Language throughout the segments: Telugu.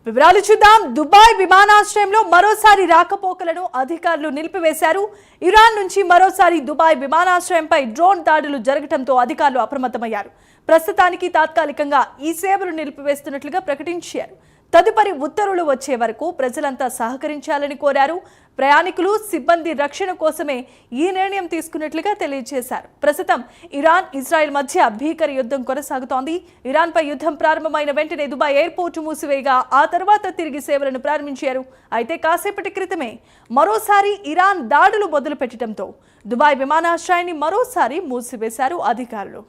వివరాలు చూద్దాం. దుబాయ్ విమానాశ్రయంలో మరోసారి రాకపోకలను అధికారులు నిలిపివేశారు. ఇరాన్ నుంచి మరోసారి దుబాయ్ విమానాశ్రయంపై డ్రోన్ దాడులు జరగడంతో అధికారులు అప్రమత్తమయ్యారు. ప్రస్తుతానికి తాత్కాలికంగా ఈ సేవలు నిలిపివేస్తున్నట్లుగా ప్రకటించారు. తదుపరి ఉత్తర్వులు వచ్చే వరకు ప్రజలంతా సహకరించాలని కోరారు. ప్రయాణికులు సిబ్బంది రక్షణ కోసమే ఈ నిర్ణయం తీసుకున్నట్లుగా తెలియజేశారు. ప్రస్తుతం ఇరాన్ ఇజ్రాయెల్ మధ్య భీకర యుద్ధం కొనసాగుతోంది. ఇరాన్పై యుద్ధం ప్రారంభమైన వెంటనే దుబాయ్ ఎయిర్పోర్టు మూసివేయగా ఆ తర్వాత తిరిగి సేవలను ప్రారంభించారు. అయితే కాసేపటి క్రితమే మరోసారి ఇరాన్ దాడులు మొదలుపెట్టడంతో దుబాయ్ విమానాశ్రయాన్ని మరోసారి మూసివేశారు అధికారులు.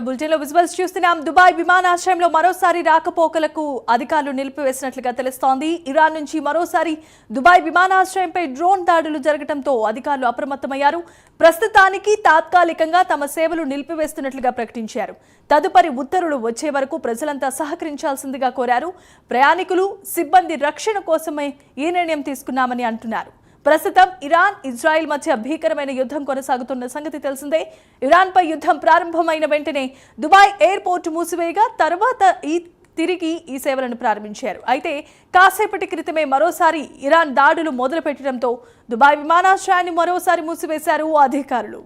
బులెటిన్లో విజువల్స్ చూస్తున్నాం. దుబాయ్ విమానాశ్రయంలో మరోసారి రాకపోకలకు అధికారులు నిలిపివేసినట్లుగా తెలుస్తోంది. ఇరాన్ నుంచి మరోసారి దుబాయ్ విమానాశ్రయంపై డ్రోన్ దాడులు జరగడంతో అధికారులు అప్రమత్తమయ్యారు. ప్రస్తుతానికి తాత్కాలికంగా తమ సేవలు నిలిపివేస్తున్నట్లుగా ప్రకటించారు. తదుపరి ఉత్తర్వులు వచ్చే వరకు ప్రజలంతా సహకరించాల్సిందిగా కోరారు. ప్రయాణికులు సిబ్బంది రక్షణ కోసమే ఈ నిర్ణయం తీసుకున్నామని అంటున్నారు. ప్రస్తుతం ఇరాన్ ఇజ్రాయెల్ మధ్య భీకరమైన యుద్ధం కొనసాగుతున్న సంగతి తెలిసిందే. ఇరాన్పై యుద్ధం ప్రారంభమైన వెంటనే దుబాయ్ ఎయిర్పోర్టు మూసివేయగా తర్వాత తిరిగి ఈ సేవలను ప్రారంభించారు. అయితే కాసేపటి క్రితమే మరోసారి ఇరాన్ దాడులు మొదలుపెట్టడంతో దుబాయ్ విమానాశ్రయాన్ని మరోసారి మూసివేశారు అధికారులు.